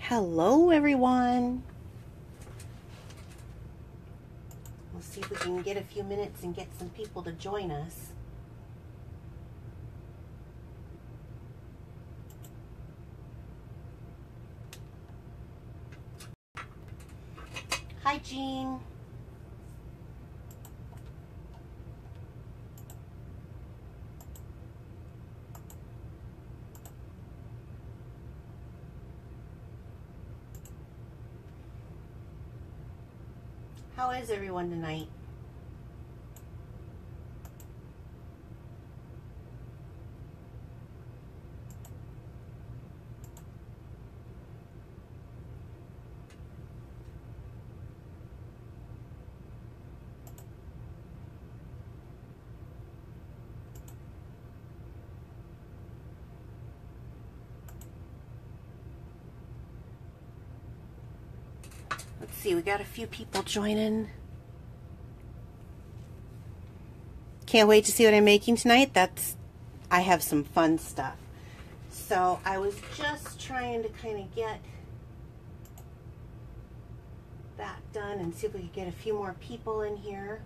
Hello everyone. We'll see if we can get a few minutes and get some people to join us. Hi Jean. How is everyone tonight? Let's see, we got a few people joining. Can't wait to see what I'm making tonight. I have some fun stuff. So I was just trying to kind of get that done and see if we could get a few more people in here.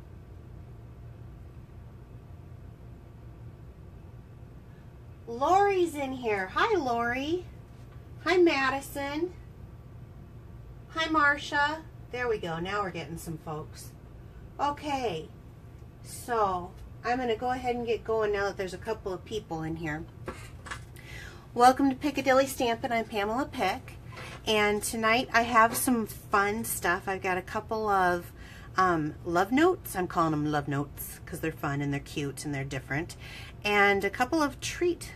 Lori's in here. Hi, Lori. Hi, Madison. Hi, Marcia. There we go. Now we're getting some folks. Okay. So I'm going to go ahead and get going now that there's a couple of people in here. Welcome to Piccadilly Stampin'. I'm Pamela Pick. And tonight I have some fun stuff. I've got a couple of love notes. I'm calling them love notes because they're fun and they're cute and they're different. And a couple of treat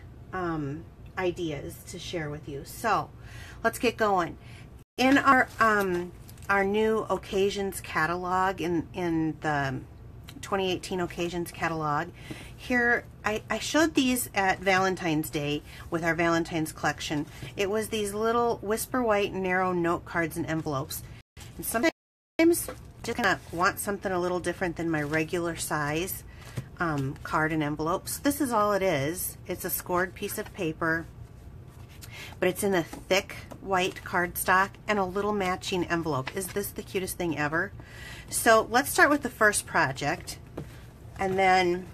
ideas to share with you. So let's get going. In our new occasions catalog, in the 2018 occasions catalog, here I showed these at Valentine's Day with our Valentine's collection. It was these little whisper white narrow note cards and envelopes. And sometimes just kind of want something a little different than my regular size card and envelopes. This is all it is. It's a scored piece of paper, but it's in a thick white cardstock and a little matching envelope. Is this the cutest thing ever? So let's start with the first project and then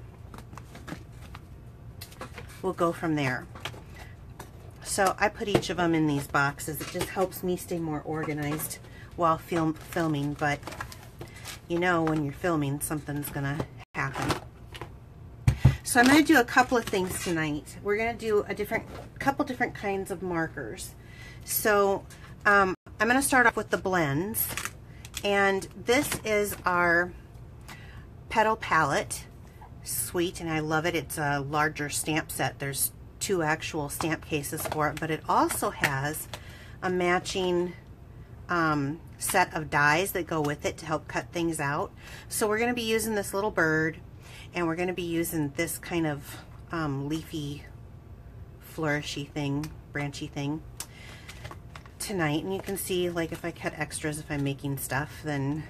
we'll go from there. So I put each of them in these boxes. It just helps me stay more organized while filming, but you know when you're filming something's gonna happen. So I'm going to do a couple of things tonight. We're going to do couple different kinds of markers. So I'm going to start off with the blends, and this is our Petal palette. Sweet, and I love it. It's a larger stamp set. There's 2 actual stamp cases for it, but it also has a matching set of dies that go with it to help cut things out. So we're going to be using this little bird, and we're going to be using this kind of leafy, flourishy thing, branchy thing tonight. And you can see, like, if I cut extras, if I'm making stuff, then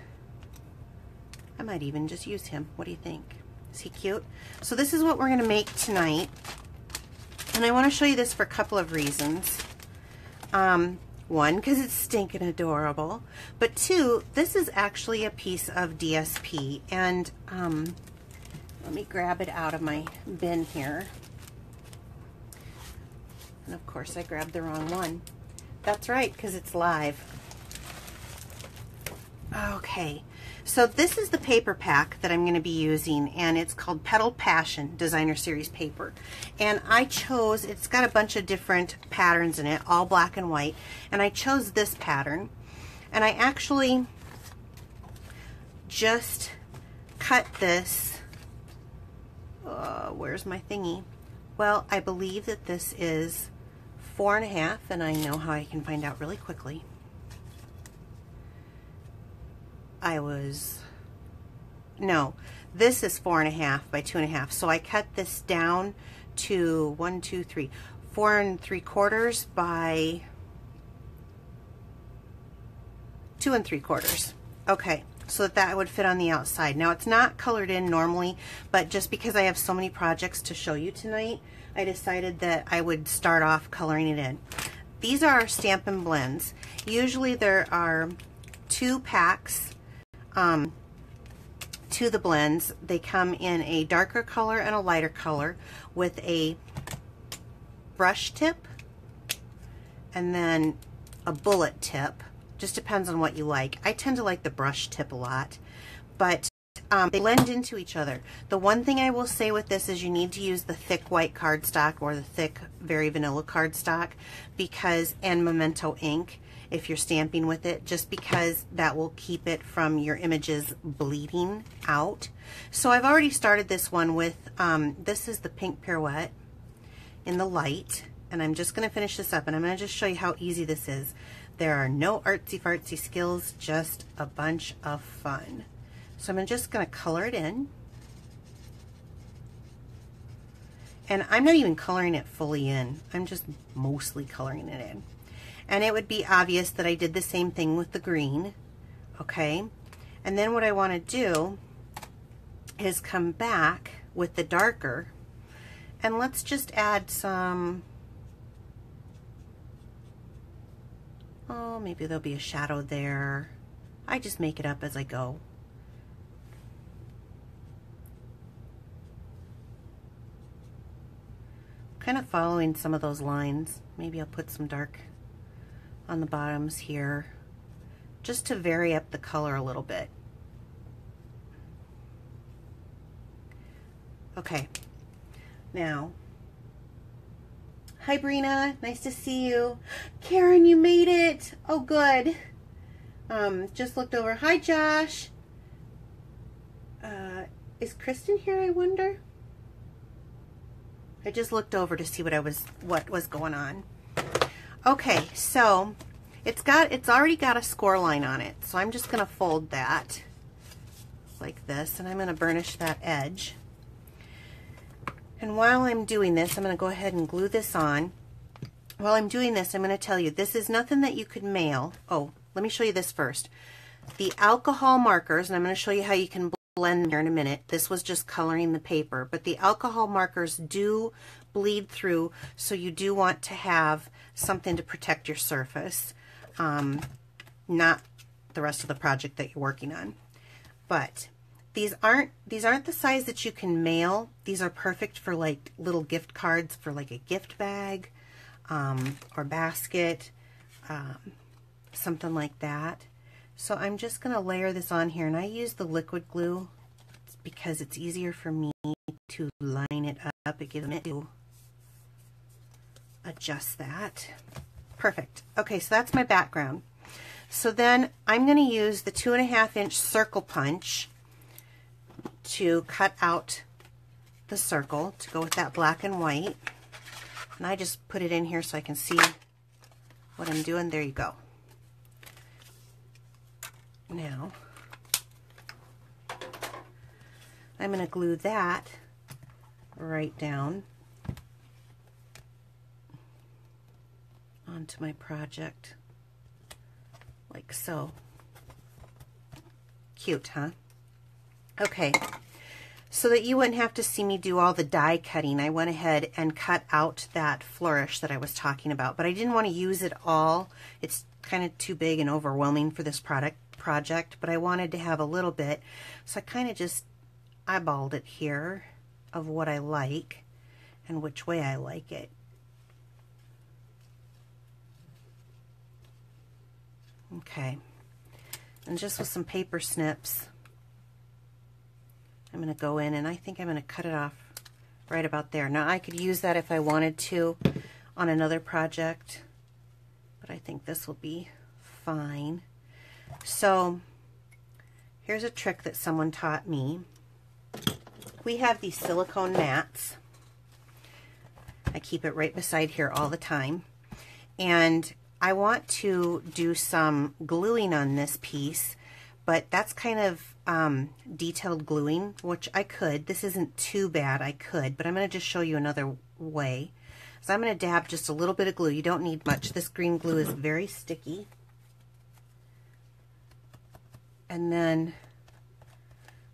I might even just use him. What do you think? Is he cute? So this is what we're going to make tonight. And I want to show you this for a couple of reasons. One, because it's stinking adorable. But 2, this is actually a piece of DSP. And let me grab it out of my bin here. And of course I grabbed the wrong one. That's right, because it's live. Okay, so this is the paper pack that I'm going to be using, and it's called Petal Passion Designer Series paper. And I chose, it's got a bunch of different patterns in it, all black and white, and I chose this pattern. And I actually just cut this. Where's my thingy? Well, I believe that this is 4.5, and I know how I can find out really quickly. No, this is 4.5 by 2.5. So I cut this down to 4 3/4 by 2 3/4. Okay. So that would fit on the outside. Now it's not colored in normally, but just because I have so many projects to show you tonight, I decided that I would start off coloring it in. these are Stampin' blends. Usually there are 2 packs to the blends. They come in a darker color and a lighter color with a brush tip and then a bullet tip. Just depends on what you like. I tend to like the brush tip a lot, but they blend into each other. The one thing I will say with this is you need to use the thick white cardstock or the thick very vanilla cardstock, because, and Memento ink if you're stamping with it, just because that will keep it from your images bleeding out. So I've already started this one with, this is the pink pirouette in the light, and I'm just going to finish this up, and I'm going to just show you how easy this is. There are no artsy-fartsy skills, just a bunch of fun. So I'm just going to color it in. And I'm not even coloring it fully in. I'm just mostly coloring it in. And it would be obvious that I did the same thing with the green. Okay. And then what I want to do is come back with the darker. And let's just add some, oh, maybe there'll be a shadow there. I just make it up as I go. Kind of following some of those lines. Maybe I'll put some dark on the bottoms here, just to vary up the color a little bit. Okay, now, hi Brina, nice to see you. Karen, you made it. Oh, good. Just looked over. Hi Josh. Is Kristen here, I wonder? I just looked over to see what was going on. Okay, so it's already got a score line on it. So I'm just going to fold that like this, and I'm going to burnish that edge. And while I'm doing this, I'm going to go ahead and glue this on. While I'm doing this, I'm going to tell you, this is nothing that you could mail. Oh, let me show you this first. The alcohol markers, and I'm going to show you how you can blend here in a minute. This was just coloring the paper, but the alcohol markers do bleed through, so you do want to have something to protect your surface, not the rest of the project that you're working on. But these aren't the size that you can mail. These are perfect for like little gift cards for like a gift bag or basket, something like that. So I'm just going to layer this on here, and I use the liquid glue because it's easier for me to line it up. It gives me to adjust that. Perfect. Okay, so that's my background. So then I'm going to use the 2.5 inch circle punch to cut out the circle to go with that black and white. And I just put it in here so I can see what I'm doing. There you go. Now, I'm going to glue that right down onto my project, like so. Cute, huh? Okay, so that you wouldn't have to see me do all the die cutting, I went ahead and cut out that flourish that I was talking about, but I didn't want to use it all. It's kind of too big and overwhelming for this project, but I wanted to have a little bit, so I kind of just eyeballed it here of what I like and which way I like it. Okay, and just with some paper snips, I'm going to go in, and I think I'm going to cut it off right about there. Now I could use that if I wanted to on another project, but I think this will be fine. So here's a trick that someone taught me. We have these silicone mats. I keep it right beside here all the time. And I want to do some gluing on this piece, but that's kind of detailed gluing, which I could. This isn't too bad, I could, but I'm going to just show you another way. So I'm going to dab just a little bit of glue. You don't need much. This green glue is very sticky. And then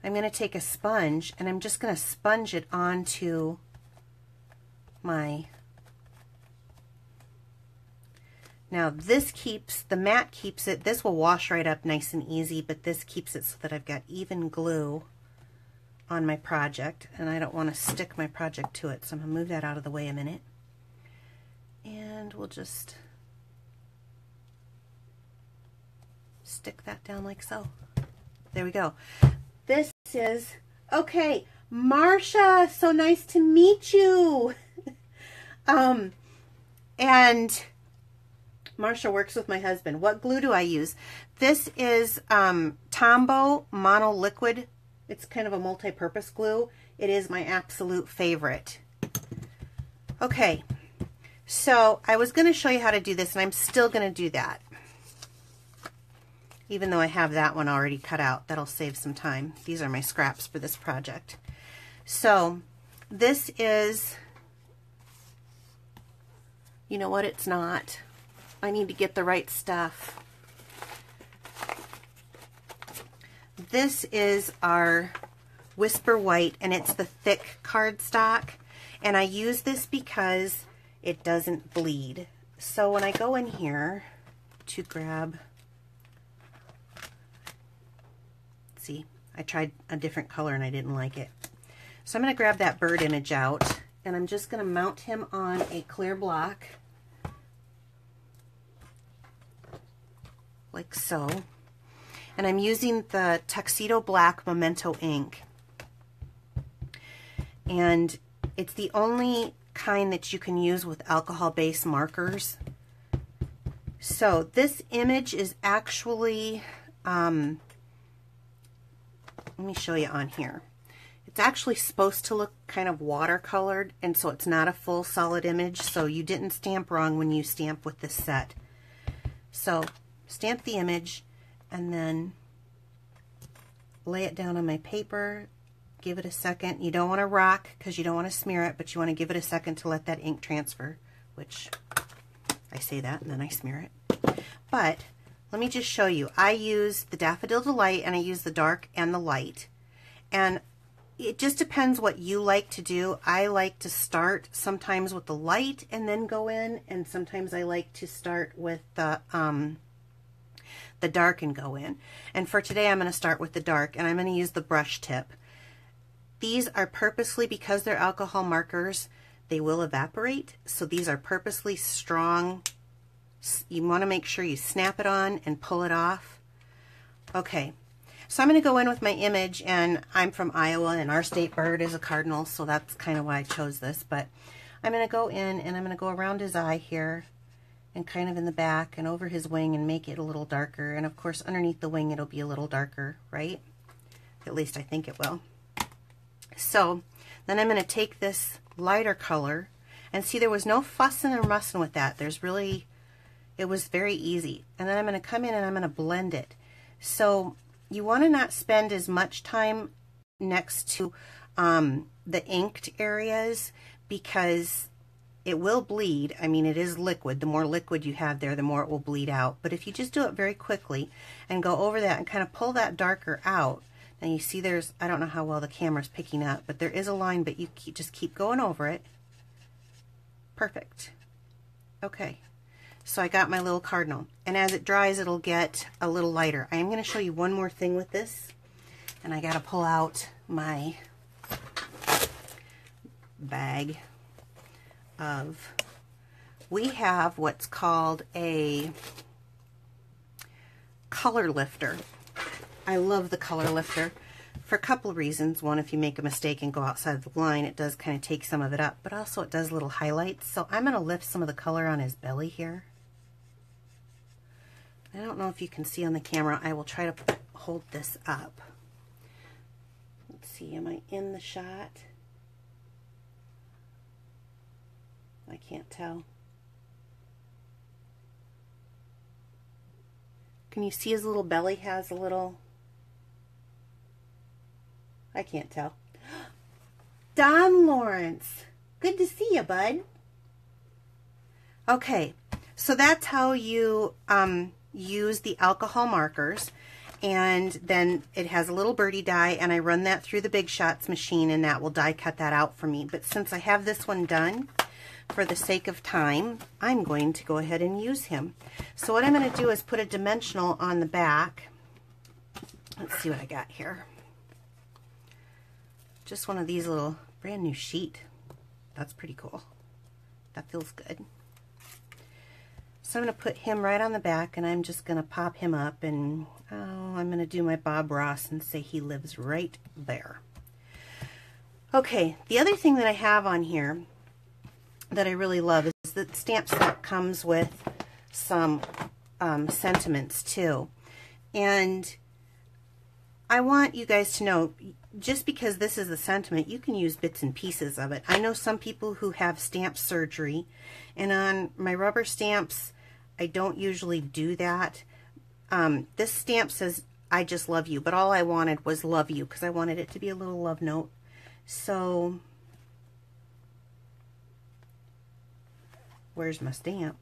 I'm going to take a sponge, and I'm just going to sponge it onto my Now this keeps, the matte keeps it, this will wash right up nice and easy, but this keeps it so that I've got even glue on my project, and I don't want to stick my project to it, so I'm going to move that out of the way a minute. And we'll just stick that down like so. There we go. This is, okay, Marsha, so nice to meet you. And Marsha works with my husband. What glue do I use? This is Tombow Mono Liquid. It's kind of a multi-purpose glue. It is my absolute favorite. Okay, so I was going to show you how to do this, and I'm still going to do that. Even though I have that one already cut out. That'll save some time. These are my scraps for this project. So this is, you know what, it's not. I need to get the right stuff. This is our Whisper White, and it's the thick cardstock. And I use this because it doesn't bleed. So when I go in here to grab, see, I tried a different color and I didn't like it. So I'm going to grab that bird image out, and I'm just going to mount him on a clear block, like so. And I'm using the Tuxedo Black Memento ink. And it's the only kind that you can use with alcohol-based markers. So this image is actually, let me show you on here. It's actually supposed to look kind of watercolored, and so it's not a full solid image, so you didn't stamp wrong when you stamp with this set. So stamp the image and then lay it down on my paper, give it a second. You don't want to rock because you don't want to smear it, but you want to give it a second to let that ink transfer, which I say that and then I smear it. But let me just show you. I use the Daffodil Delight, and I use the dark and the light. And it just depends what you like to do. I like to start sometimes with the light and then go in, and sometimes I like to start with the dark and go in. And for today I'm going to start with the dark, and I'm going to use the brush tip. These are purposely, because they're alcohol markers, they will evaporate. So these are purposely strong. You want to make sure you snap it on and pull it off. Okay, so I'm going to go in with my image, and I'm from Iowa, and our state bird is a cardinal, so that's kind of why I chose this. But I'm going to go in, and I'm going to go around his eye here, and kind of in the back, and over his wing, and make it a little darker. And of course, underneath the wing, it'll be a little darker, right? At least I think it will. So then I'm going to take this lighter color, and see, there was no fussing or mussing with that. There's really, it was very easy. And then I'm going to come in and I'm going to blend it. So you want to not spend as much time next to the inked areas, because it will bleed. I mean, it is liquid. The more liquid you have there, the more it will bleed out. But if you just do it very quickly and go over that and kind of pull that darker out, and you see there's, I don't know how well the camera's picking up, but there is a line, but you just keep going over it. Perfect. Okay, so I got my little cardinal, and as it dries, it'll get a little lighter. I am going to show you one more thing with this, and I got to pull out my bag of, we have what's called a color lifter. I love the color lifter for a couple of reasons. One, if you make a mistake and go outside the line, it does kind of take some of it up, but also it does little highlights. So I'm going to lift some of the color on his belly here. I don't know if you can see on the camera. I will try to hold this up. Let's see, am I in the shot? I can't tell. Can you see his little belly has a little... I can't tell. Don Lawrence, good to see you, bud. Okay, so that's how you use the alcohol markers, and then it has a little birdie die, and I run that through the Big Shots machine, and that will die cut that out for me. But since I have this one done, for the sake of time, I'm going to go ahead and use him. So what I'm going to do is put a dimensional on the back. Let's see what I got here. Just one of these little brand new sheet. That's pretty cool. That feels good. So I'm going to put him right on the back, and I'm just going to pop him up, and I'm going to do my Bob Ross and say he lives right there. Okay, the other thing that I have on here that I really love is the stamp set comes with some sentiments too. And I want you guys to know, just because this is a sentiment, you can use bits and pieces of it. I know some people who have stamp surgery, and on my rubber stamps, I don't usually do that. This stamp says, I just love you, but all I wanted was love you, because I wanted it to be a little love note. So, where's my stamp?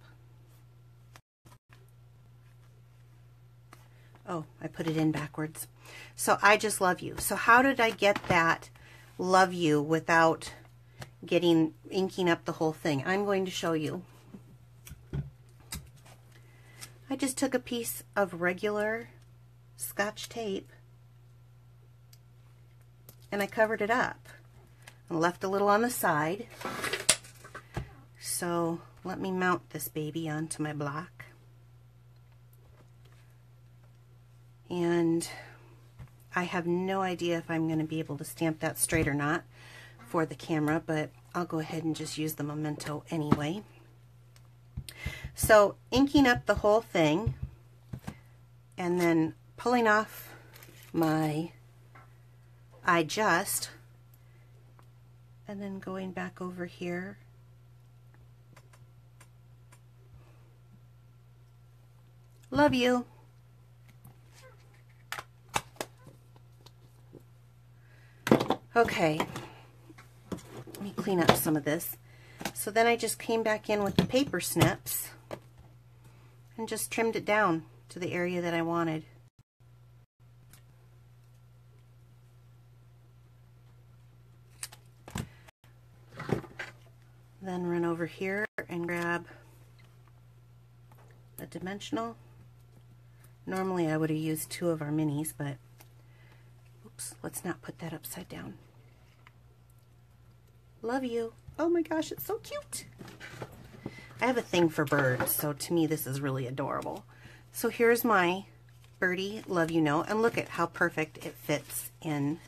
Oh, I put it in backwards. So, I just love you. So, how did I get that love you without inking up the whole thing? I'm going to show you. I just took a piece of regular Scotch tape and I covered it up and left a little on the side. So let me mount this baby onto my block. And I have no idea if I'm going to be able to stamp that straight or not for the camera, but I'll go ahead and just use the memento anyway. So inking up the whole thing and then pulling off my I just, and then going back over here. Love you. Okay, let me clean up some of this. So then I just came back in with the paper snips and just trimmed it down to the area that I wanted. Then run over here and grab a dimensional. Normally I would have used 2 of our minis, but oops, let's not put that upside down. Love you. Oh my gosh, it's so cute. I have a thing for birds, so to me this is really adorable. So here's my birdie love you note, and look at how perfect it fits in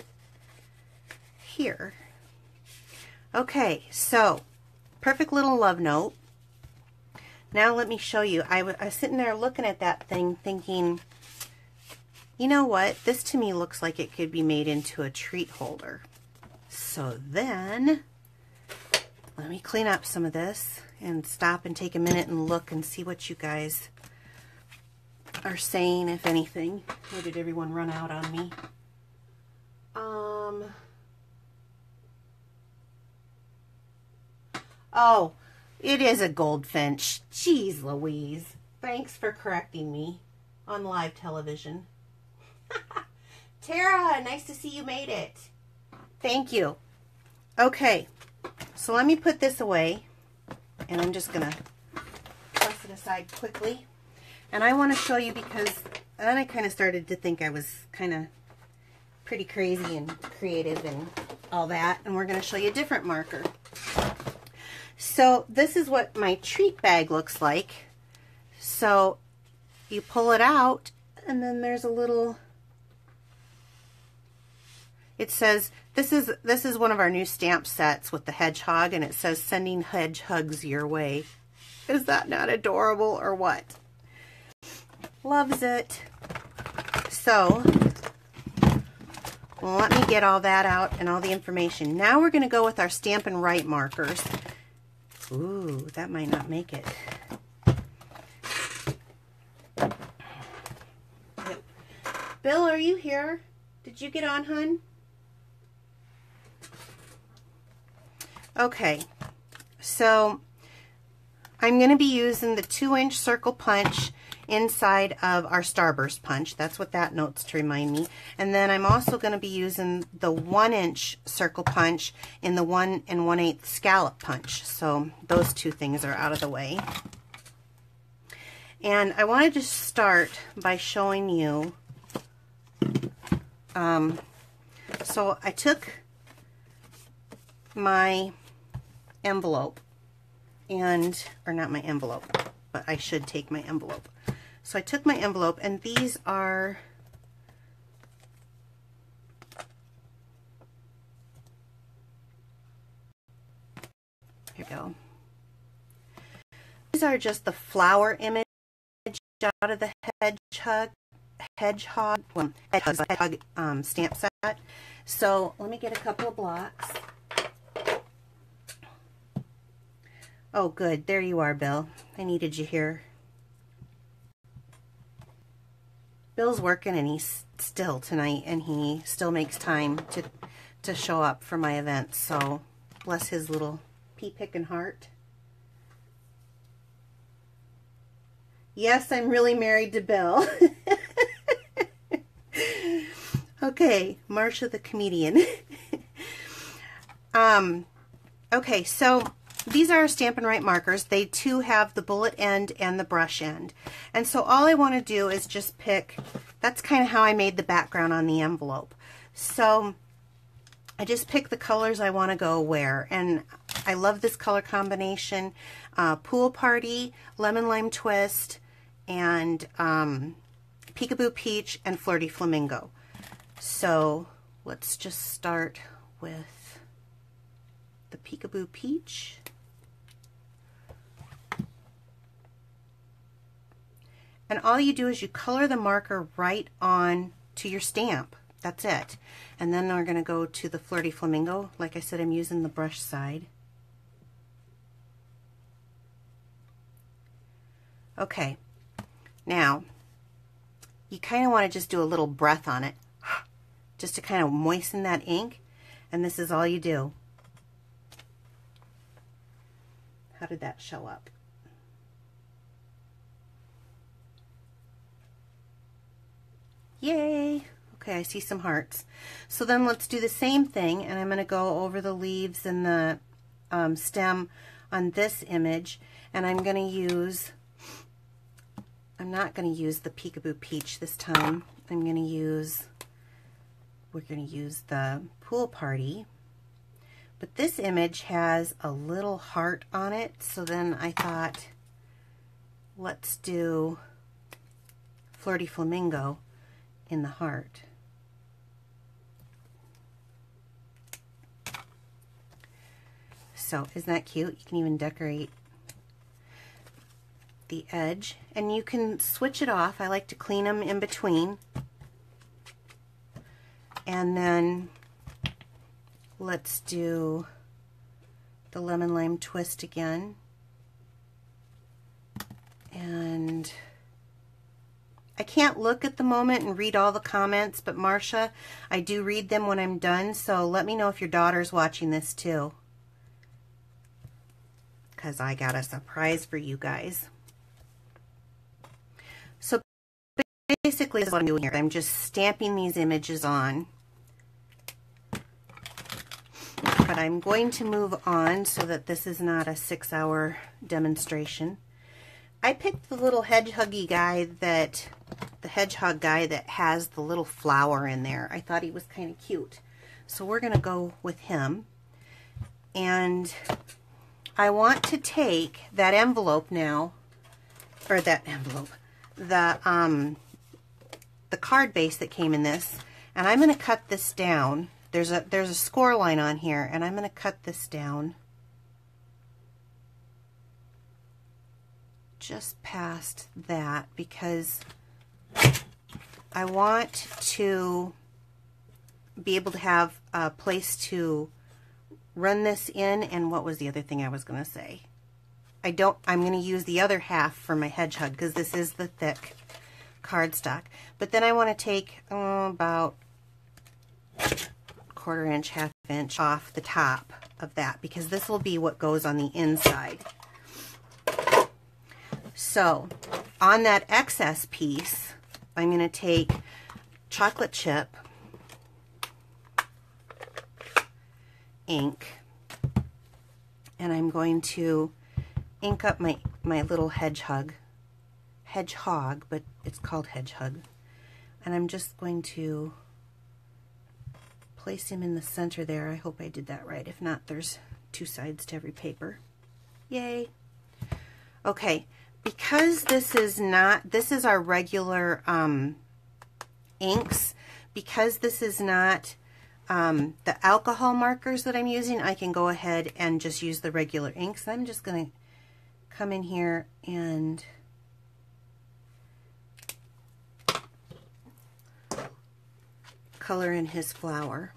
here. Okay, so perfect little love note. Now let me show you. I was sitting there looking at that thing thinking, you know what? This to me looks like it could be made into a treat holder. So then, let me clean up some of this and stop and take a minute and look and see what you guys are saying, if anything. Or did everyone run out on me? Oh, it is a goldfinch. Jeez Louise. Thanks for correcting me on live television. Tara, nice to see you made it. Thank you. Okay, so let me put this away, and I'm just going to toss it aside quickly. And I want to show you, because then I kind of started to think I was kind of pretty crazy and creative and all that, and we're going to show you a different marker. So this is what my treat bag looks like. So you pull it out, and then there's a little, it says, this is one of our new stamp sets with the hedgehog, and it says sending hedgehogs your way. Is that not adorable or what? Loves it. So let me get all that out and all the information. Now we're going to go with our Stampin' Write markers. Ooh, that might not make it. Bill, are you here? Did you get on, hun? Okay, so I'm going to be using the 2-inch circle punch inside of our Starburst punch. That's what that notes to remind me. And then I'm also going to be using the 1-inch circle punch in the 1 1/8 scallop punch. So those two things are out of the way. And I want to just start by showing you, so I took my envelope, or not my envelope, but I should take my envelope. So I took my envelope, and these are, here we go. These are just the flower image out of the hedgehog stamp set. So let me get a couple of blocks. Oh, good. There you are, Bill. I needed you here. Bill's working, and he's still tonight, and he still makes time to show up for my events. So bless his little pea-picking heart. Yes, I'm really married to Bill. Okay, Marsha the comedian. Okay, so these are Stampin' Right markers. They too have the bullet end and the brush end. And so all I want to do is just pick, that's kind of how I made the background on the envelope. So I just pick the colors I want to go where. And I love this color combination. Pool Party, Lemon Lime Twist, and Peekaboo Peach, and Flirty Flamingo. So let's just start with the Peekaboo Peach. And all you do is you color the marker right on to your stamp. That's it. And then we're going to go to the Flirty Flamingo. Like I said, I'm using the brush side. Okay. Now, you kind of want to just do a little breath on it, just to kind of moisten that ink. And this is all you do. How did that show up? Yay! Okay, I see some hearts. So then let's do the same thing, and I'm going to go over the leaves and the stem on this image, and I'm going to use, I'm not going to use the Peekaboo Peach this time. I'm going to use, we're going to use the Pool Party. But this image has a little heart on it, so then I thought, let's do Flirty Flamingo in the heart. So isn't that cute? You can even decorate the edge, and you can switch it off. I like to clean them in between. And then let's do the Lemon Lime Twist again. And I can't look at the moment and read all the comments, but Marsha, I do read them when I'm done, so let me know if your daughter's watching this too, because I got a surprise for you guys. So basically this is what I'm doing here. I'm just stamping these images on. But I'm going to move on so that this is not a 6-hour demonstration. I picked the little hedgehoggy guy that, the hedgehog guy that has the little flower in there. I thought he was kind of cute. So we're going to go with him. And I want to take that envelope now, or that envelope, the card base that came in this, and I'm going to cut this down. There's a score line on here, and I'm going to cut this down just past that, because I want to be able to have a place to run this in. And what was the other thing I was going to say? I'm going to use the other half for my hedgehog, because this is the thick cardstock. But then I want to take about 1/4 inch, 1/2 inch off the top of that, because this will be what goes on the inside. So on that excess piece, I'm going to take chocolate chip ink, and I'm going to ink up my little hedgehog, but it's called hedgehog. And I'm just going to place him in the center there. I hope I did that right. If not, there's two sides to every paper. Yay. Okay, because this is our regular inks, because this is not the alcohol markers that I'm using, I can go ahead and just use the regular inks. I'm just going to come in here and color in his flower.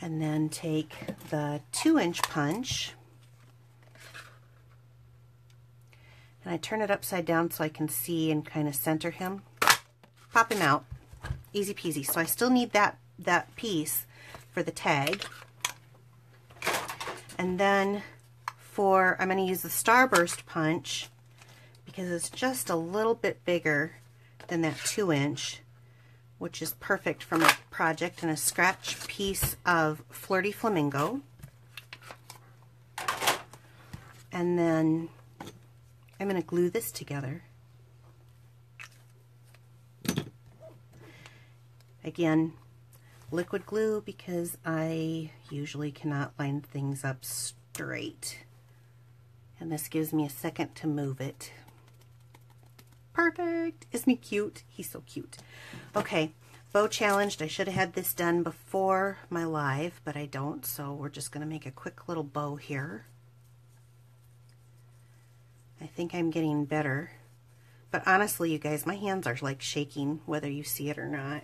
And then take the 2-inch punch and I turn it upside down so I can see and kind of center him. Pop him out. Easy peasy. So I still need that piece for the tag. And then I'm going to use the Starburst punch because it's just a little bit bigger than that 2-inch, which is perfect for my project, and a scratch piece of Flirty Flamingo. And then I'm going to glue this together. Again, liquid glue because I usually cannot line things up straight. And this gives me a second to move it. Perfect! Isn't he cute? He's so cute. Okay, bow challenged. I should have had this done before my live, but I don't, so we're just going to make a quick little bow here. I think I'm getting better. But honestly, you guys, my hands are like shaking, whether you see it or not.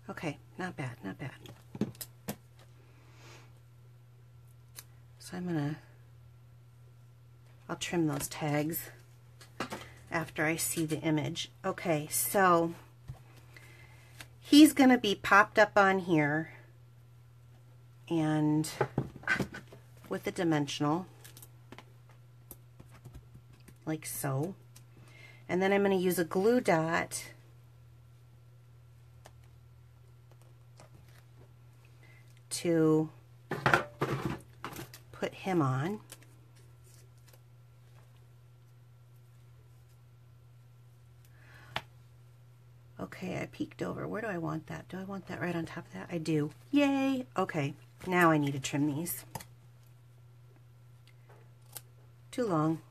Okay, not bad, not bad. So I'll trim those tags after I see the image. Okay, so he's going to be popped up on here and with a dimensional, like so. And then I'm going to use a glue dot to put him on. Okay, I peeked over. Where do I want that? Do I want that right on top of that? I do. Yay! Okay, now I need to trim these. Too long.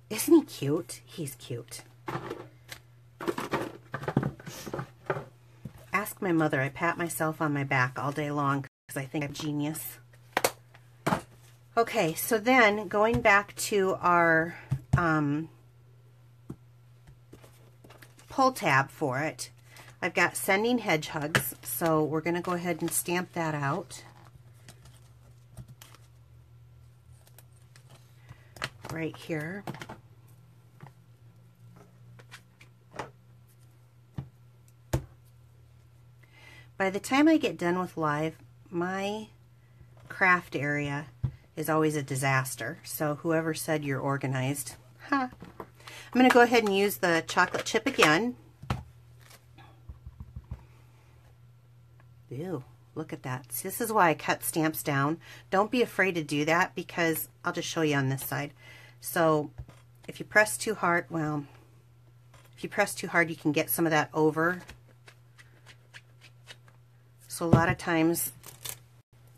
Isn't he cute? He's cute. Ask my mother. I pat myself on my back all day long because I think I'm genius. Okay, so then going back to our pull tab for it, I've got Sending Hedgehogs, so we're going to go ahead and stamp that out. Right here. By the time I get done with live, my craft area is always a disaster. So whoever said you're organized, huh. I'm going to go ahead and use the chocolate chip again. Ew, look at that. See, this is why I cut stamps down. Don't be afraid to do that because I'll just show you on this side. So if you press too hard, well, if you press too hard, you can get some of that over. So a lot of times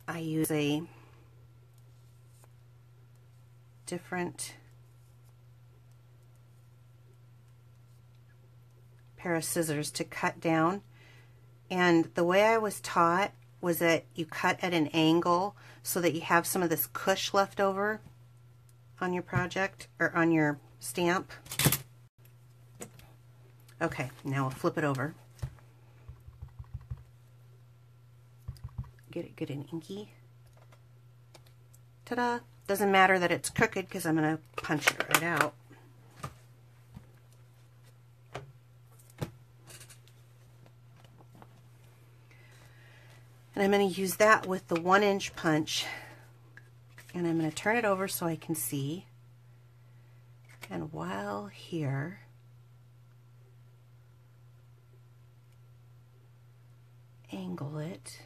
I use a different pair of scissors to cut down. And the way I was taught was that you cut at an angle so that you have some of this cush left over on your project or on your stamp. Okay, now we'll flip it over. Get it good and inky. Ta-da! Doesn't matter that it's crooked because I'm going to punch it right out. And I'm going to use that with the 1-inch punch. And I'm going to turn it over so I can see. And while here, angle it.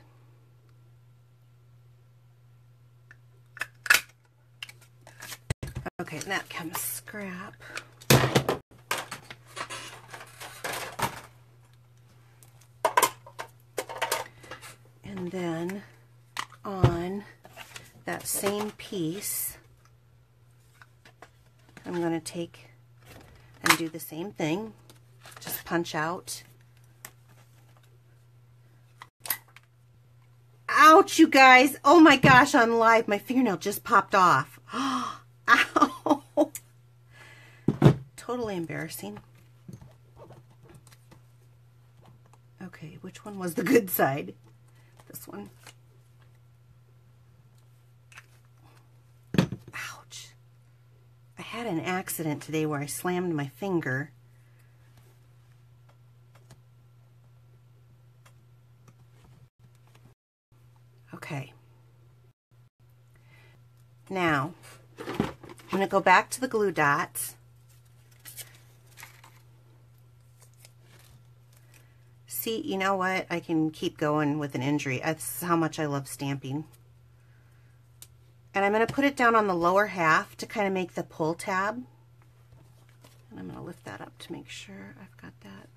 Okay, that comes scrap. And then on that same piece, I'm going to take and do the same thing. Just punch out. Ouch, you guys. Oh my gosh, on live, my fingernail just popped off. Ow. Totally embarrassing. Okay, which one was the good side? This one. Ouch. I had an accident today where I slammed my finger. Okay. Now, I'm going to go back to the glue dots. See, you know what? I can keep going with an injury. That's how much I love stamping. And I'm going to put it down on the lower half to kind of make the pull tab. And I'm going to lift that up to make sure I've got that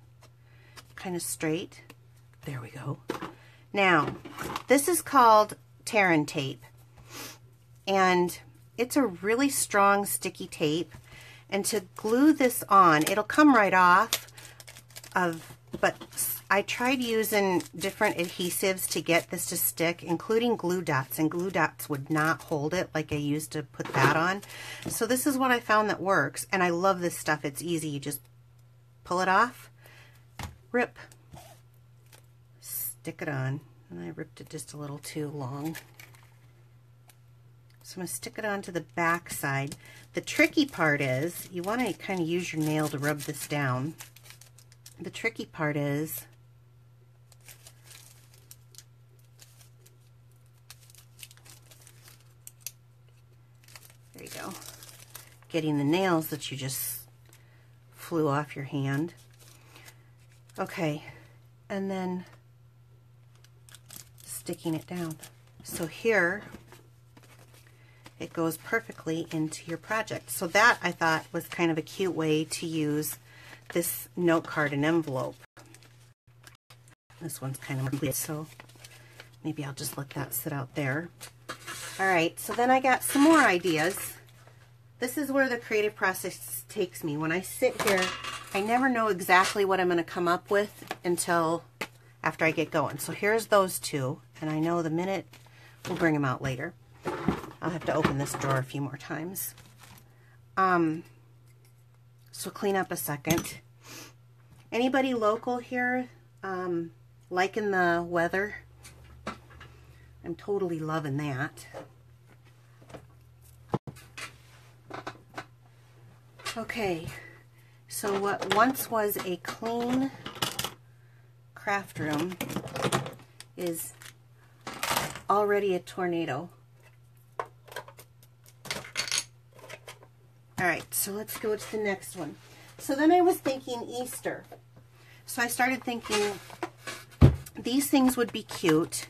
kind of straight. There we go. Now, this is called Terran tape. And it's a really strong sticky tape. And to glue this on, it'll come right off but I tried using different adhesives to get this to stick, including glue dots, and glue dots would not hold it like I used to put that on. So this is what I found that works, and I love this stuff. It's easy. You just pull it off, rip, stick it on, and I ripped it just a little too long. So I'm going to stick it onto the back side. The tricky part is you want to kind of use your nail to rub this down. The tricky part is there you go. Getting the nails that you just flew off your hand. Okay, and then sticking it down. So here it goes perfectly into your project. So that I thought was kind of a cute way to use this note card and envelope. This one's kind of complete, so maybe I'll just let that sit out there. All right, so then I got some more ideas. This is where the creative process takes me. When I sit here, I never know exactly what I'm going to come up with until after I get going. So here's those two, and I know the minute we'll bring them out later. I'll have to open this drawer a few more times. So clean up a second. Anybody local here liking the weather? I'm totally loving that. Okay, so what once was a clean craft room is already a tornado. All right, so let's go to the next one. So then I was thinking Easter. So I started thinking these things would be cute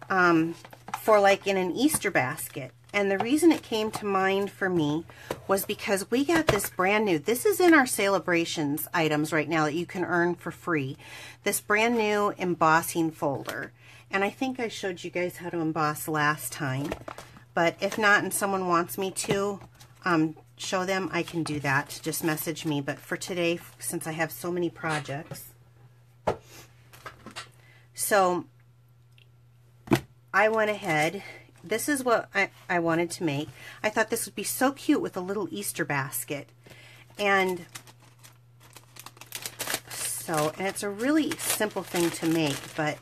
for like in an Easter basket. And the reason it came to mind for me was because we got this brand new, this is in our celebrations items right now that you can earn for free, this brand new embossing folder. And I think I showed you guys how to emboss last time. But if not and someone wants me to, show them, I can do that. Just message me. But for today, since I have so many projects, so I went ahead. This is what I wanted to make. I thought this would be so cute with a little Easter basket. And so, and it's a really simple thing to make, but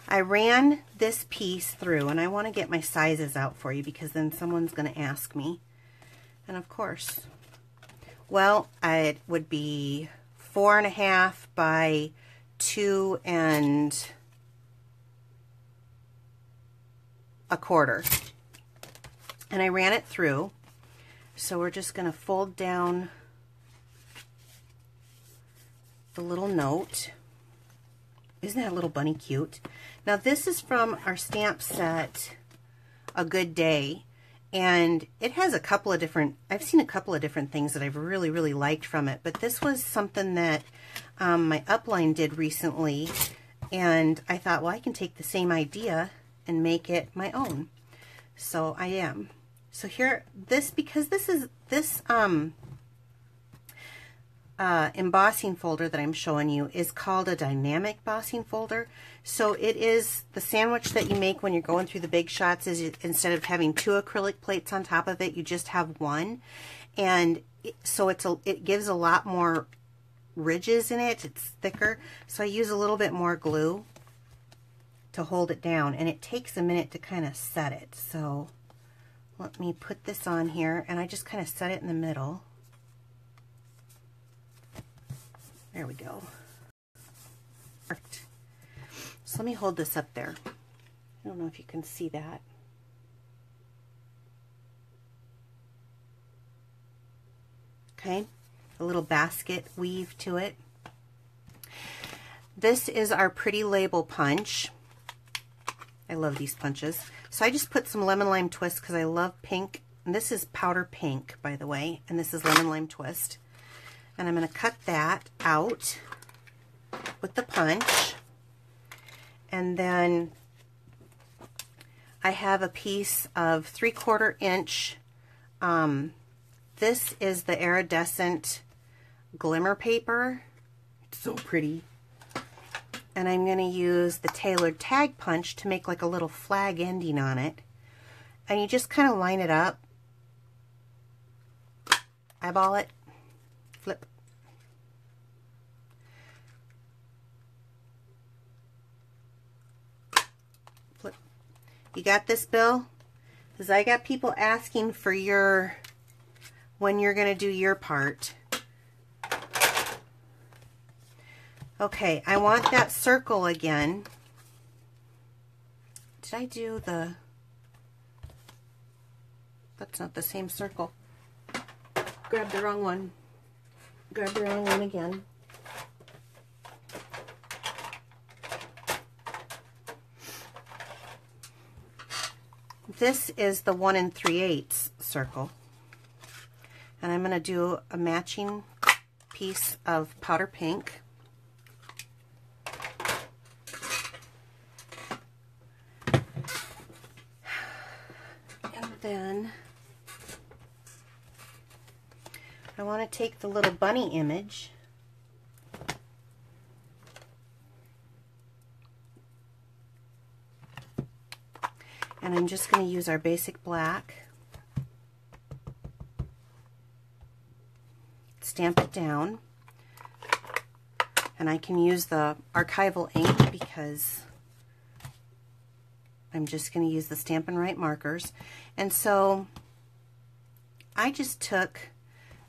I ran this piece through, and I want to get my sizes out for you because then someone's going to ask me. And of course, well, it would be 4.5 by 2 1/4. And I ran it through. So we're just going to fold down the little note. Isn't that little bunny cute? Now this is from our stamp set, A Good Day. And it has a couple of different, I've seen a couple of different things that I've really, really liked from it. But this was something that my upline did recently. And I thought, well, I can take the same idea and make it my own. So I am. So here, because this is, this embossing folder that I'm showing you is called a dynamic embossing folder. So it is the sandwich that you make when you're going through the big shots. Is instead of having 2 acrylic plates on top of it, you just have 1. And so it gives a lot more ridges in it. It's thicker. So I use a little bit more glue to hold it down, and it takes a minute to kind of set it. So let me put this on here, and I just kind of set it in the middle. There we go. Perfect. So let me hold this up there. I don't know if you can see that. Okay, a little basket weave to it. This is our pretty label punch. I love these punches. So I just put some lemon lime twist because I love pink. And this is powder pink, by the way, and this is lemon lime twist. And I'm going to cut that out with the punch. And then I have a piece of 3/4 inch. This is the iridescent glimmer paper. It's so pretty. And I'm going to use the tailored tag punch to make like a little flag ending on it. And you just kind of line it up. Eyeball it. Flip. Flip. You got this, Bill? Because I got people asking for when you're going to do your part. Okay, I want that circle again. Did I do that's not the same circle. Grab the wrong one. Grab the wrong one again. This is the 1 3/8 circle. And I'm going to do a matching piece of powder pink. And then I want to take the little bunny image and I'm just going to use our basic black, stamp it down, and I can use the archival ink because I'm just going to use the Stampin' Right markers. And so I just took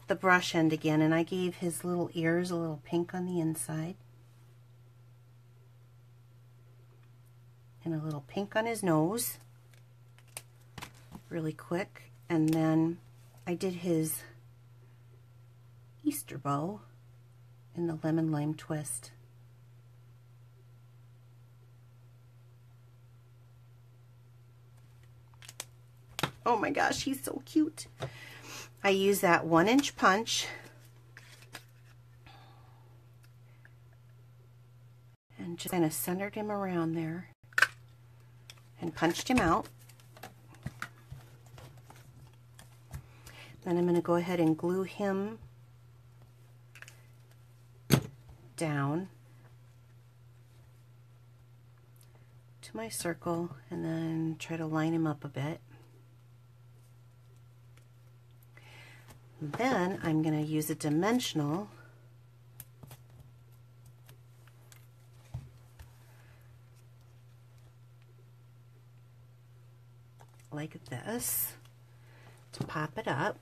the brush end again and I gave his little ears a little pink on the inside and a little pink on his nose really quick, and then I did his Easter bow in the lemon lime twist. Oh my gosh, he's so cute. I use that 1 inch punch and just kind of centered him around there and punched him out. Then I'm going to go ahead and glue him down to my circle and then try to line him up a bit. Then I'm going to use a dimensional like this to pop it up.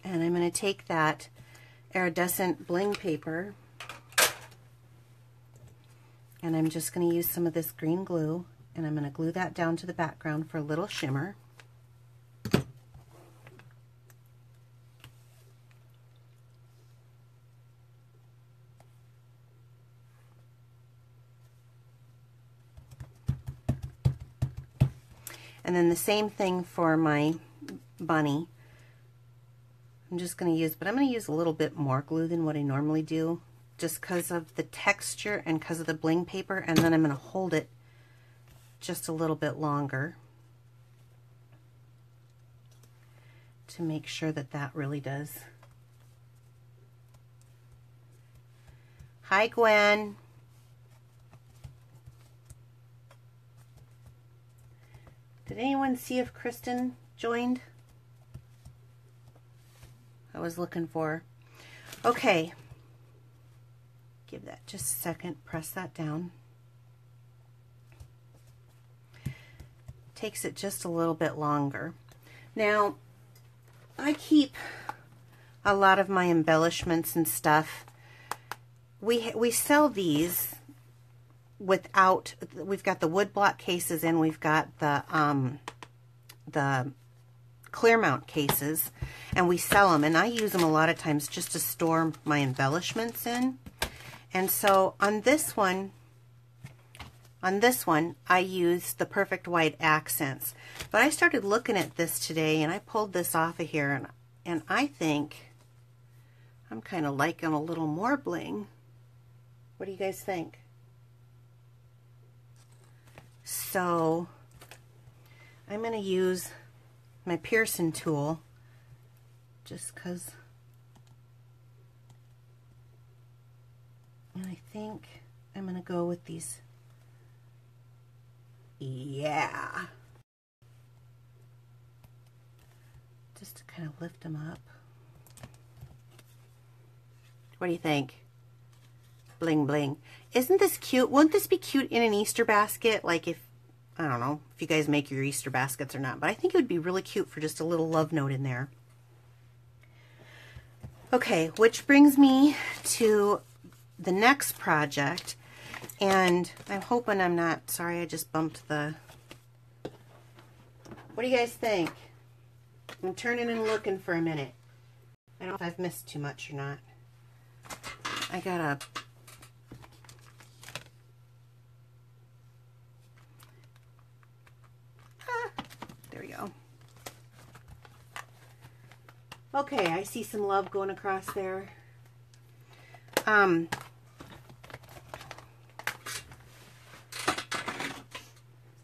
And I'm going to take that iridescent bling paper. And I'm just going to use some of this green glue, and I'm going to glue that down to the background for a little shimmer. And then the same thing for my bunny. I'm just going to use, but I'm going to use a little bit more glue than what I normally do, just because of the texture and because of the bling paper, and then I'm going to hold it just a little bit longer to make sure that that really does. Hi, Gwen. Did anyone see if Kristen joined? I was looking for her. Okay. Give that just a second. Press that down. Takes it just a little bit longer. Now, I keep a lot of my embellishments and stuff. We sell these without, we've got the wood block cases and we've got the clear mount cases, and we sell them, and I use them a lot of times just to store my embellishments in. And so on this one I use the Perfect White Accents. But I started looking at this today, and I pulled this off of here, and I think I'm kind of liking a little more bling. What do you guys think? So I'm going to use my Pearson tool just because, and I think I'm going to go with these. Yeah. Just to kind of lift them up. What do you think? Bling bling. Isn't this cute? Wouldn't this be cute in an Easter basket? Like if, I don't know if you guys make your Easter baskets or not, but I think it would be really cute for just a little love note in there. Okay, which brings me to the next project, and I'm hoping I'm not, sorry, I just bumped the, what do you guys think? I'm turning and looking for a minute. I don't know if I've missed too much or not. I gotta, there we go. Okay, I see some love going across there.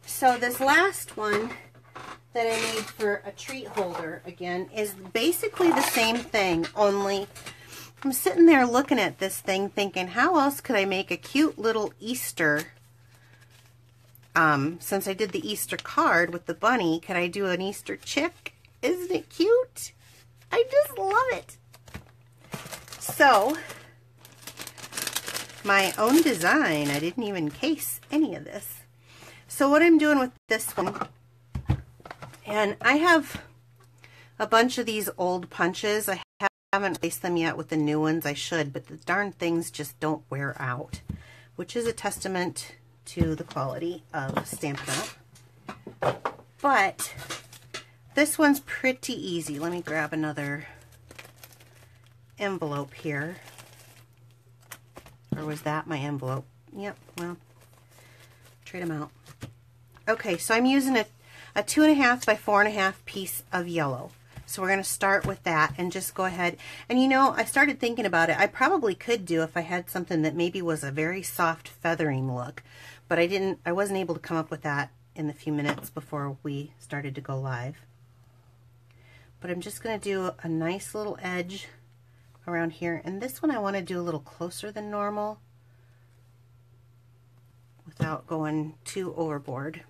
So this last one that I made for a treat holder, again, is basically the same thing, only I'm sitting there looking at this thing thinking, how else could I make a cute little Easter, since I did the Easter card with the bunny, could I do an Easter chick? Isn't it cute? I just love it. So, my own design, I didn't even case any of this. So what I'm doing with this one, and I have a bunch of these old punches. I haven't replaced them yet with the new ones. I should, but the darn things just don't wear out, which is a testament to the quality of Stampin' Up. But this one's pretty easy. Let me grab another envelope here. Or was that my envelope? Yep, well, trade them out. Okay, so I'm using a 2.5 by 4.5 piece of yellow. So we're going to start with that and just go ahead. And you know, I started thinking about it. I probably could do if I had something that maybe was a very soft feathering look, but I wasn't able to come up with that in the few minutes before we started to go live. But I'm just going to do a nice little edge around here. And this one I want to do a little closer than normal without going too overboard.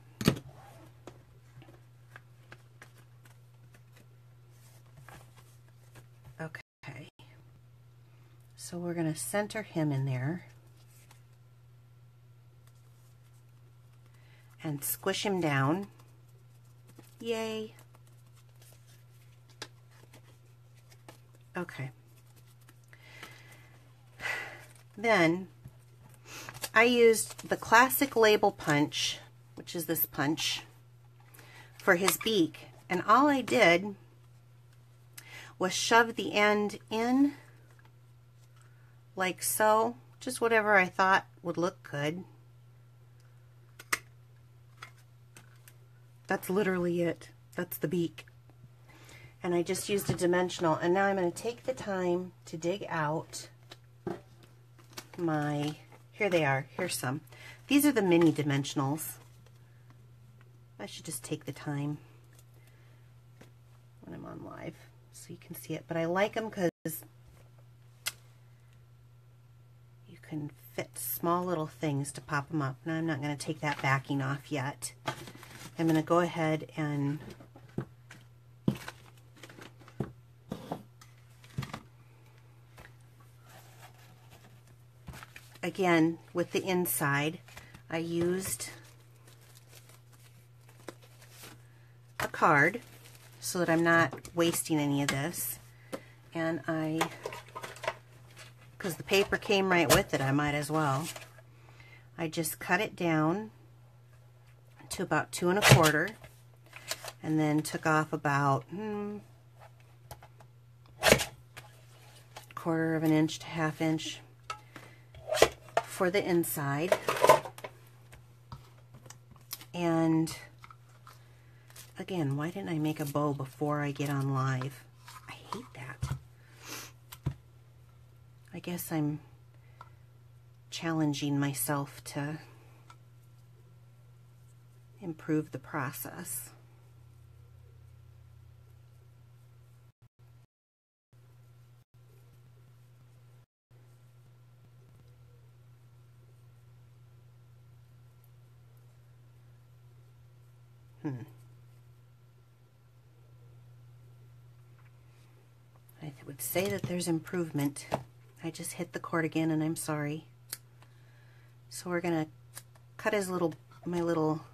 Okay, so we're going to center him in there and squish him down. Yay. Then I used the classic label punch, which is this punch, for his beak. And all I did was shove the end in like so, just whatever I thought would look good. That's literally it. That's the beak. And I just used a dimensional. And now I'm going to take the time to dig out my, here they are, here's some. These are the mini dimensionals. I should just take the time when I'm on live so you can see it. But I like them because you can fit small little things to pop them up. Now I'm not going to take that backing off yet. I'm going to go ahead and again, with the inside, I used a card so that I'm not wasting any of this. And because the paper came right with it, I might as well. I just cut it down to about 2 1/4 and then took off about 1/4 of an inch to 1/2 inch for the inside. And again, why didn't I make a bow before I get on live? I hate that. I guess I'm challenging myself to improve the process. I would say that there's improvement. I just hit the cord again and I'm sorry. So we're gonna cut my little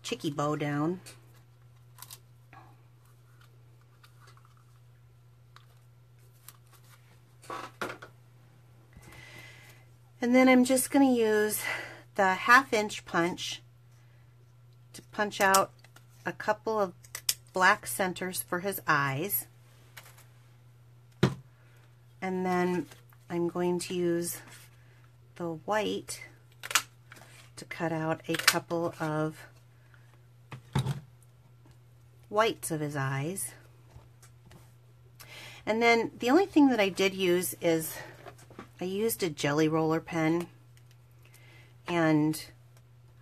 chicky bow down. And then I'm just gonna use the 1/2 inch punch to punch out a couple of black centers for his eyes. And then I'm going to use the white to cut out a couple of whites of his eyes. And then the only thing that I did use is I used a jelly roller pen, and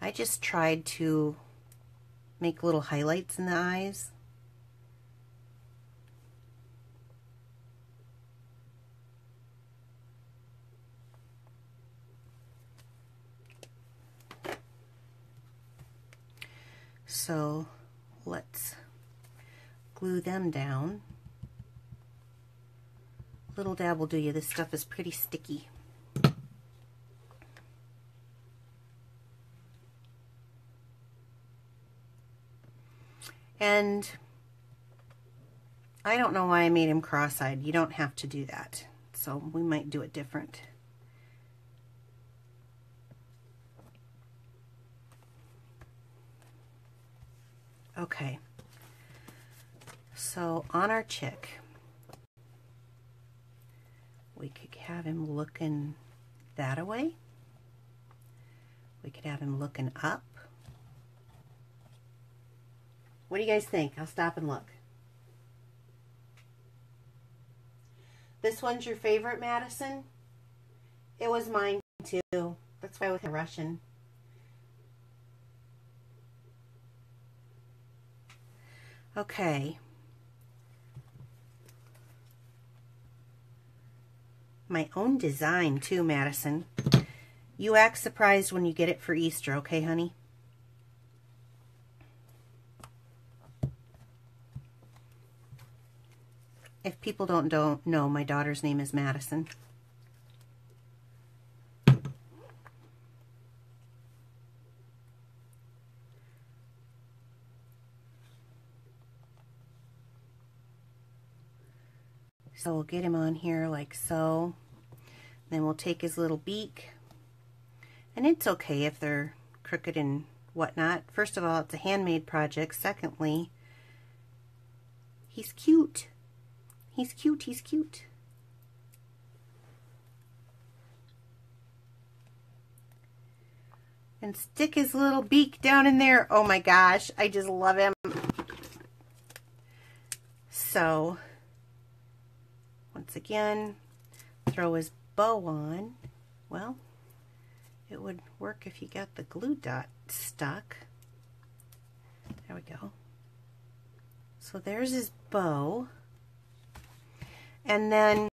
I just tried to make little highlights in the eyes. So let's glue them down. Little dab will do you. This stuff is pretty sticky. And I don't know why I made him cross-eyed. You don't have to do that. So we might do it different. Okay. So on our chick, we could have him looking that way. We could have him looking up. What do you guys think? I'll stop and look. This one's your favorite, Madison? It was mine too. That's why I was rushing. Okay. My own design too, Madison. You act surprised when you get it for Easter, okay, honey? If people don't know, my daughter's name is Madison. So we'll get him on here like so. Then we'll take his little beak, and it's okay if they're crooked and whatnot. First of all, it's a handmade project. Secondly, he's cute. He's cute, he's cute. And stick his little beak down in there. Oh my gosh, I just love him. So, once again, throw his bow on. Well, it would work if you got the glue dot stuck. There we go. So there's his bow. And then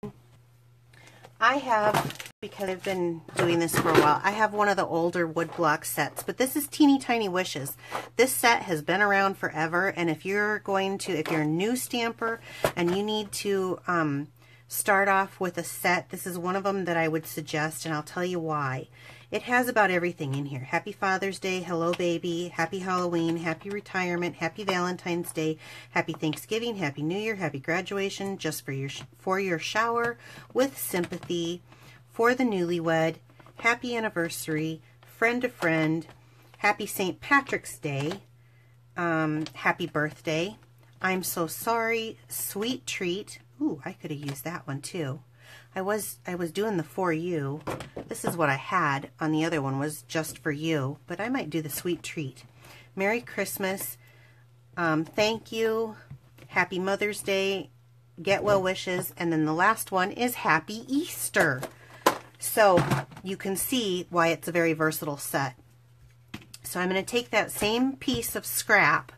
I have, because I've been doing this for a while, I have one of the older wood block sets, but this is Teeny Tiny Wishes. This set has been around forever, and if you're a new stamper and you need to start off with a set, this is one of them that I would suggest, and I'll tell you why. It has about everything in here. Happy Father's Day, Hello Baby, Happy Halloween, Happy Retirement, Happy Valentine's Day, Happy Thanksgiving, Happy New Year, Happy Graduation, Just for your shower, with sympathy, for the newlywed, Happy Anniversary, Friend to Friend, Happy St. Patrick's Day, Happy Birthday, I'm So Sorry, Sweet Treat. Ooh, I could have used that one too. I was doing the For You. This is what I had on the other one, was Just for You, but I might do the Sweet Treat. Merry Christmas, Thank You, Happy Mother's Day, Get Well Wishes, and then the last one is Happy Easter. So you can see why it's a very versatile set. So I'm going to take that same piece of scrap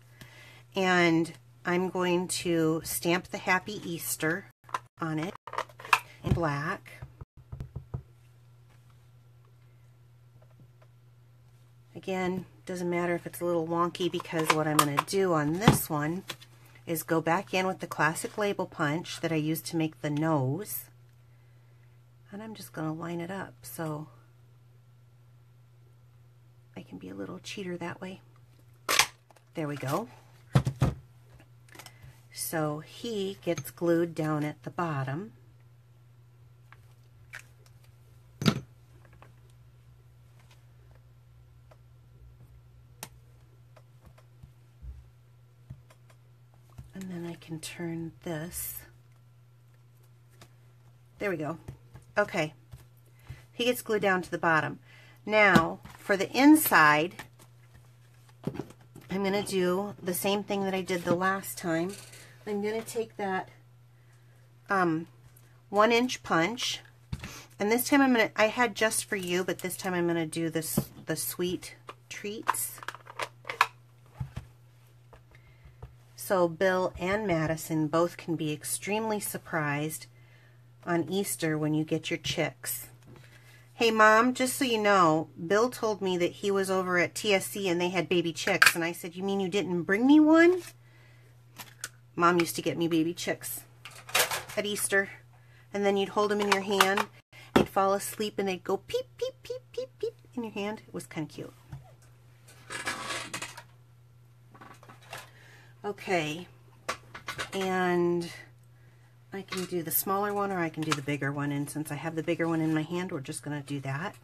and I'm going to stamp the Happy Easter on it in black. Again, doesn't matter if it's a little wonky, because what I'm going to do on this one is go back in with the classic label punch that I used to make the nose, and I'm just going to line it up so I can be a little cheater that way. There we go. So he gets glued down at the bottom. And then I can turn this. There we go. Okay. He gets glued down to the bottom. Now, for the inside, I'm going to do the same thing that I did the last time. I'm going to take that 1-inch punch, and this time I had Just for You, but this time I'm going to do the Sweet Treats. So Bill and Madison both can be extremely surprised on Easter when you get your chicks. Hey Mom, just so you know, Bill told me that he was over at TSC and they had baby chicks, and I said, you mean you didn't bring me one? Mom used to get me baby chicks at Easter, and then you'd hold them in your hand, you'd fall asleep, and they'd go peep, peep, peep, peep, peep in your hand. It was kind of cute. Okay, and I can do the smaller one or I can do the bigger one, and since I have the bigger one in my hand, we're just going to do that.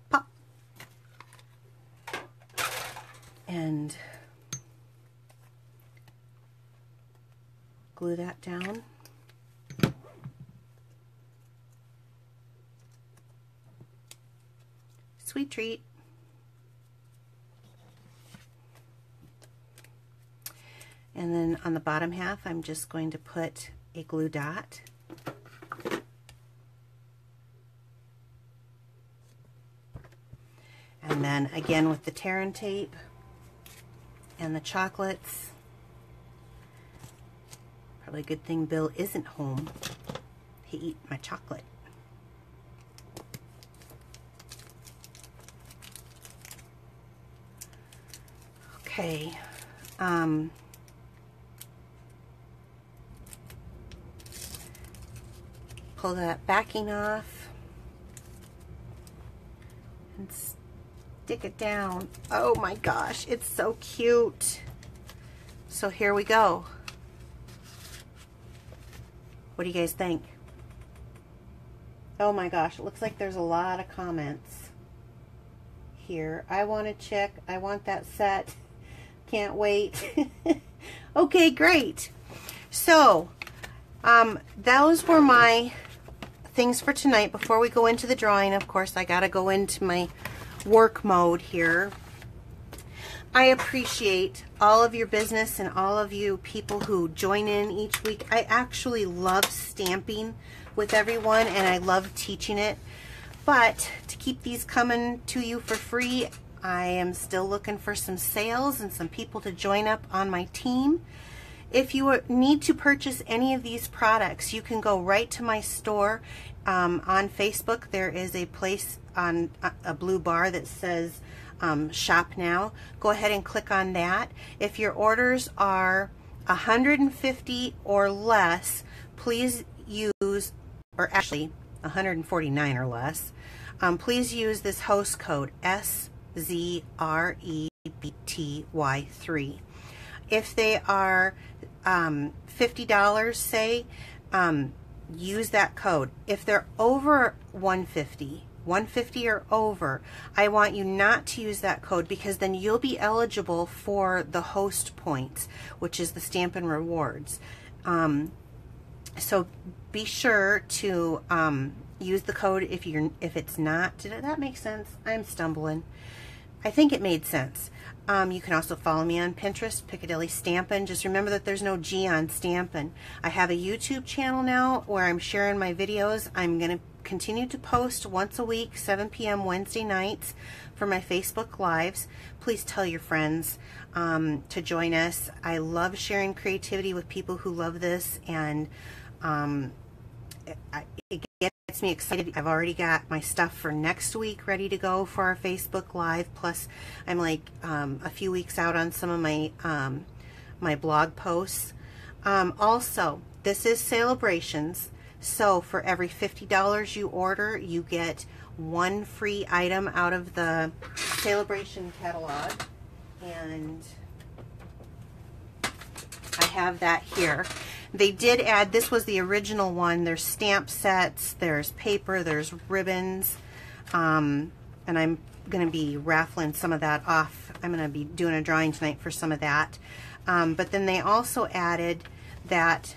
Pop. And glue that down. Sweet treat. And then on the bottom half, I'm just going to put a glue dot. And then again with the tear and tape and the chocolates. Probably a good thing Bill isn't home. He eat my chocolate. Okay. Pull that backing off and stick it down. Oh my gosh, it's so cute. So here we go. What do you guys think? Oh my gosh, it looks like there's a lot of comments here. I want a chick. I want that set. Can't wait. Okay, great. So, those were my things for tonight. Before we go into the drawing, of course, I gotta go into my work mode here. I appreciate all of your business and all of you people who join in each week. I actually love stamping with everyone, and I love teaching it. But to keep these coming to you for free, I am still looking for some sales and some people to join up on my team. If you need to purchase any of these products, you can go right to my store on Facebook. There is a place on a blue bar that says shop now. Go ahead and click on that. If your orders are 150 or less, please use, or actually 149 or less, please use this host code SZREBTY3. If they are $50, say, use that code. If they're over 150 or over, I want you not to use that code, because then you'll be eligible for the host points, which is the Stampin' rewards. So be sure to use the code if it's not. Did that make sense? I'm stumbling. I think it made sense. You can also follow me on Pinterest, Piccadilly Stampin'. Just remember that there's no G on Stampin'. I have a YouTube channel now where I'm sharing my videos. I'm going to continue to post once a week, 7 p.m. Wednesday nights for my Facebook Lives. Please tell your friends to join us. I love sharing creativity with people who love this, and it gets me excited. I've already got my stuff for next week ready to go for our Facebook Live. Plus, I'm like a few weeks out on some of my my blog posts. Also, this is Celebrations, so for every $50 you order, you get one free item out of the Celebration catalog, and I have that here. They did add, this was the original one, there's stamp sets, there's paper, there's ribbons, and I'm going to be raffling some of that off. I'm going to be doing a drawing tonight for some of that. But then they also added that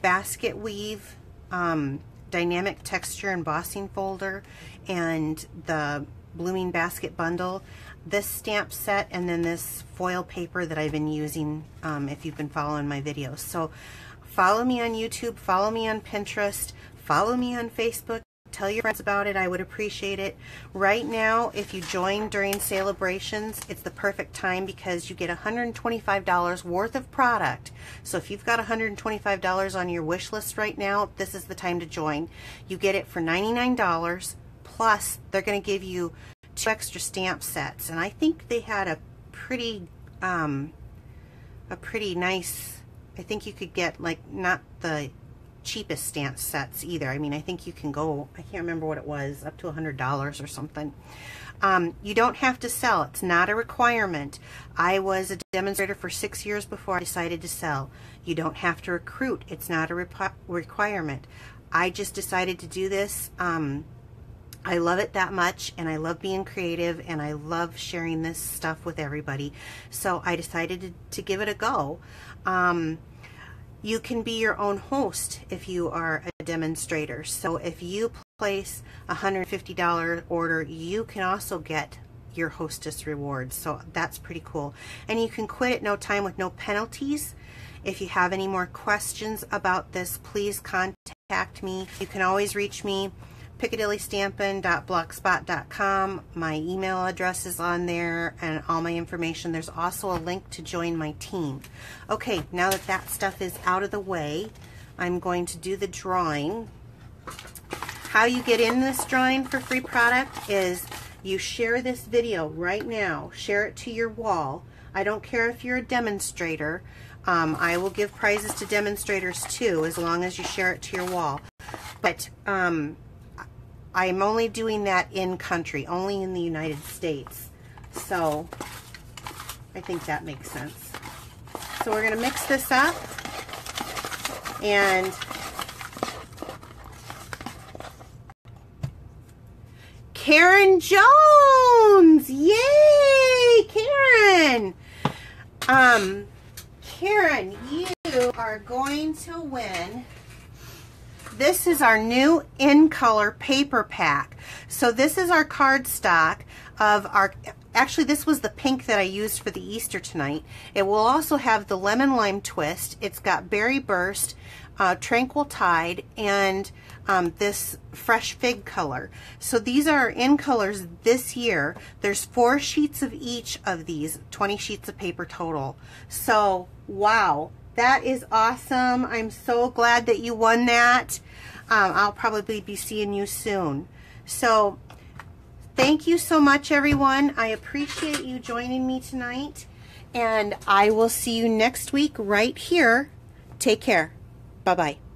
basket weave, dynamic texture embossing folder, and the blooming basket bundle, this stamp set, and then this foil paper that I've been using if you've been following my videos. So follow me on YouTube, follow me on Pinterest, follow me on Facebook, tell your friends about it. I would appreciate it. Right now, if you join during Celebrations, it's the perfect time because you get $125 worth of product. So if you've got $125 on your wish list right now, this is the time to join. You get it for $99, plus they're going to give you 2 extra stamp sets, and I think they had a pretty nice, I think you could get, like, not the cheapest stamp sets either. I mean, I think you can go, I can't remember what it was, up to $100 or something. You don't have to sell. It's not a requirement. I was a demonstrator for 6 years before I decided to sell. You don't have to recruit. It's not a requirement. I just decided to do this. I love it that much, and I love being creative, and I love sharing this stuff with everybody. So I decided to give it a go. You can be your own host if you are a demonstrator. So if you place a $150 order, you can also get your hostess rewards. So that's pretty cool. And you can quit at no time with no penalties. If you have any more questions about this, please contact me. You can always reach me, piccadillystampin.blogspot.com. My email address is on there and all my information. There's also a link to join my team. Okay, now that that stuff is out of the way, I'm going to do the drawing. How you get in this drawing for free product is you share this video right now. Share it to your wall. I don't care if you're a demonstrator. I will give prizes to demonstrators too, as long as you share it to your wall. But I'm only doing that in country, only in the United States. So I think that makes sense. So we're going to mix this up, and Karen Jones. Yay, Karen. Karen, you are going to win. This is our new In Color paper pack. So this is our cardstock of our, actually this was the pink that I used for the Easter tonight. It will also have the lemon lime twist. It's got berry burst, tranquil tide, and this fresh fig color. So these are our In Colors this year. There's 4 sheets of each of these, 20 sheets of paper total. So wow, that is awesome. I'm so glad that you won that. I'll probably be seeing you soon. So thank you so much, everyone. I appreciate you joining me tonight, and I will see you next week right here. Take care. Bye-bye.